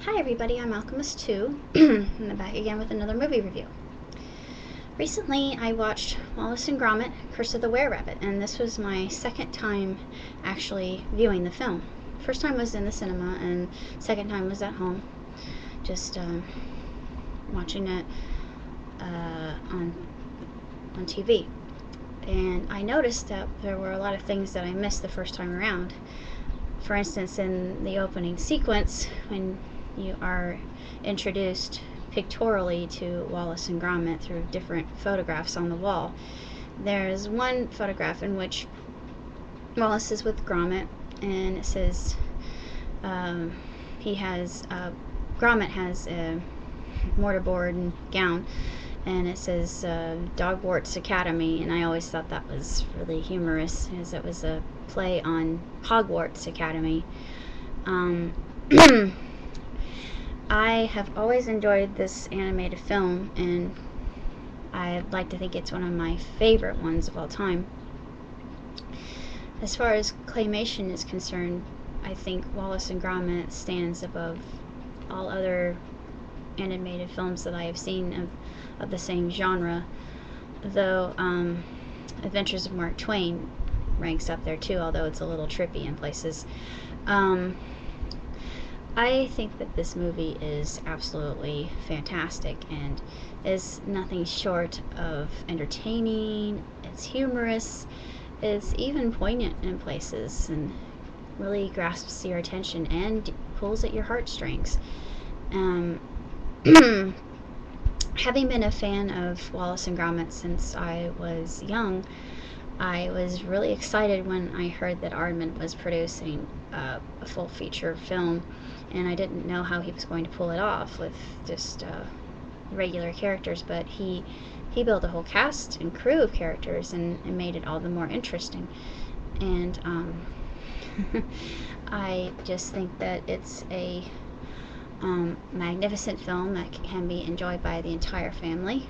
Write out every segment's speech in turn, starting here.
Hi everybody, I'm Alchemist2, and I'm back again with another movie review. Recently I watched Wallace and Gromit, Curse of the Were-Rabbit, and this was my second time actually viewing the film. First time was in the cinema, and second time was at home, just watching it on TV. And I noticed that there were a lot of things that I missed the first time around. For instance, in the opening sequence, when you are introduced pictorially to Wallace and Gromit through different photographs on the wall. There's one photograph in which Wallace is with Gromit, and it says Gromit has a mortarboard and gown, and it says Dogwart's Academy, and I always thought that was really humorous, as it was a play on Hogwarts Academy. I have always enjoyed this animated film, and I'd like to think it's one of my favorite ones of all time. As far as claymation is concerned, I think Wallace and Gromit stands above all other animated films that I have seen of the same genre, though Adventures of Mark Twain ranks up there too, although it's a little trippy in places. I think that this movie is absolutely fantastic and is nothing short of entertaining. It's humorous, it's even poignant in places, and really grasps your attention and pulls at your heartstrings. Having been a fan of Wallace and Gromit since I was young, I was really excited when I heard that Aardman was producing a full feature film, and I didn't know how he was going to pull it off with just regular characters, but he built a whole cast and crew of characters and made it all the more interesting. And I just think that it's a magnificent film that can be enjoyed by the entire family,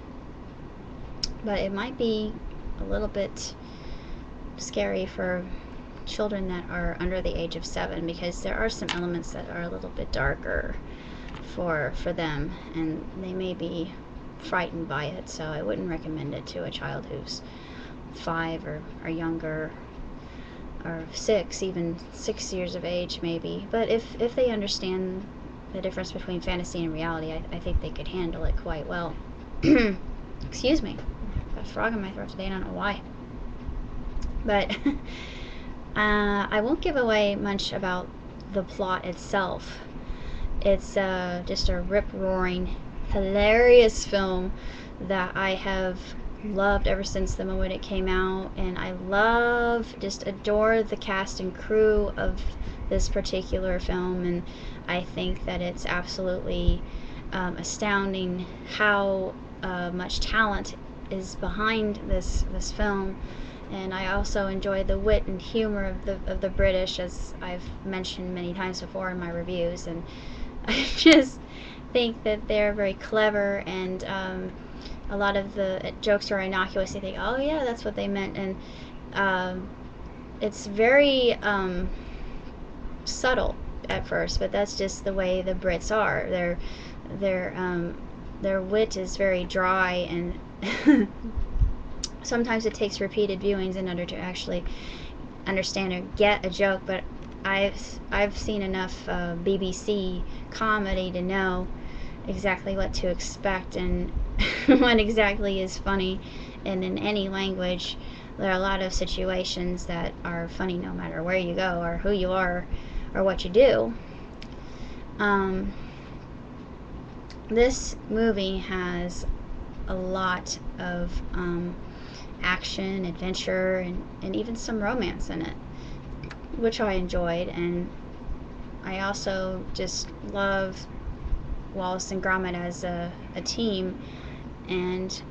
but it might be a little bit scary for children that are under the age of 7, because there are some elements that are a little bit darker for them, and they may be frightened by it, so I wouldn't recommend it to a child who's 5 or younger, or 6, even 6 years of age maybe. But if they understand the difference between fantasy and reality, I think they could handle it quite well. Excuse me, got a frog in my throat today, I don't know why. But I won't give away much about the plot itself. It's just a rip-roaring, hilarious film that I have loved ever since the moment it came out, and I just adore the cast and crew of this particular film, and I think that it's absolutely astounding how much talent is behind this film. And I also enjoy the wit and humor of the British, as I've mentioned many times before in my reviews, and I just think that they're very clever, and a lot of the jokes are innocuous. You think, oh yeah, that's what they meant, and it's very subtle at first, but that's just the way the Brits are. Their wit is very dry, and sometimes it takes repeated viewings in order to actually understand or get a joke, but I've seen enough BBC comedy to know exactly what to expect and what exactly is funny. And in any language, there are a lot of situations that are funny no matter where you go or who you are or what you do. This movie has a lot of action, adventure, and even some romance in it, which I enjoyed. And I also just love Wallace and Gromit as a team, and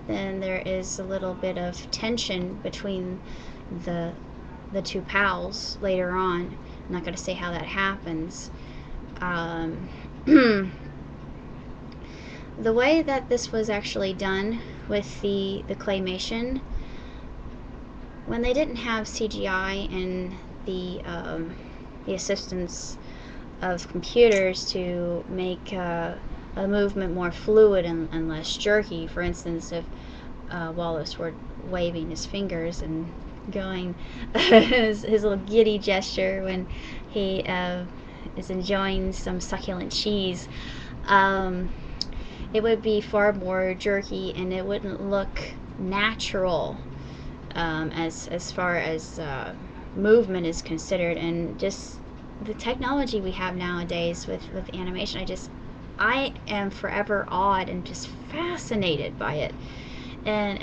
then there is a little bit of tension between the two pals later on. I'm not going to say how that happens. The way that this was actually done with the claymation, when they didn't have CGI and the assistance of computers to make a movement more fluid and less jerky. For instance, if Wallace were waving his fingers and going his little giddy gesture when he is enjoying some succulent cheese, it would be far more jerky and it wouldn't look natural, as far as movement is considered. And just the technology we have nowadays with animation, I am forever awed and just fascinated by it. And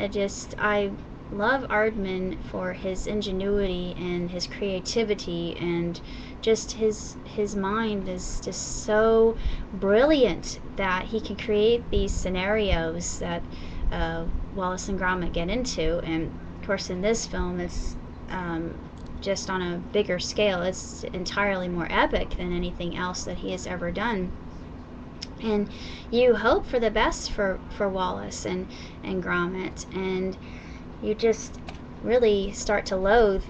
I love Aardman for his ingenuity and his creativity, and just his mind is just so brilliant that he can create these scenarios that Wallace and Gromit get into. And of course, in this film, it's just on a bigger scale. It's entirely more epic than anything else that he has ever done. And you hope for the best for Wallace and Gromit, and you just really start to loathe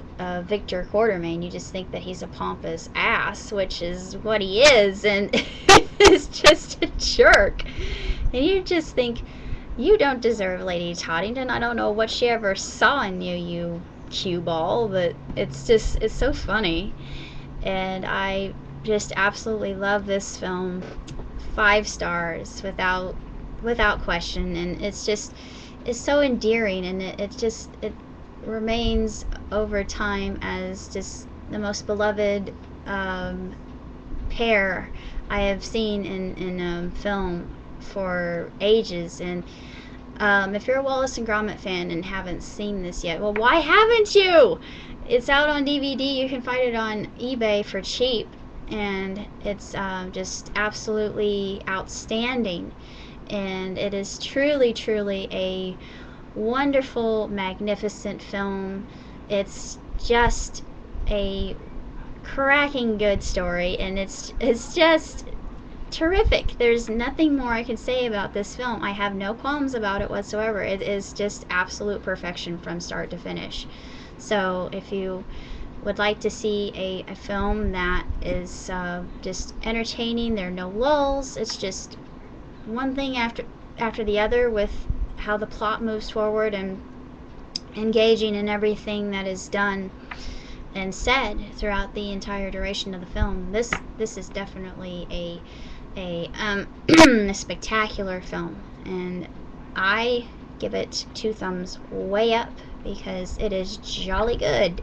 Victor Quartermain. You just think that he's a pompous ass, which is what he is, and is just a jerk. And you just think, you don't deserve Lady Toddington. I don't know what she ever saw in you, you cue ball, but it's so funny. And I just absolutely love this film. 5 stars without question. And it's so endearing, and it remains over time as just the most beloved pair I have seen in film for ages. And if you're a Wallace and Gromit fan and haven't seen this yet, well, why haven't you? It's out on DVD. You can find it on eBay for cheap, and it's just absolutely outstanding. And it is truly, truly a wonderful, magnificent film. It's just a cracking good story, and it's just terrific. There's nothing more I can say about this film. I have no qualms about it whatsoever. It is just absolute perfection from start to finish. So if you would like to see a film that is just entertaining, there are no lulls, it's just one thing after the other with how the plot moves forward, and engaging in everything that is done and said throughout the entire duration of the film. This is definitely a spectacular film, and I give it 2 thumbs way up because it is jolly good.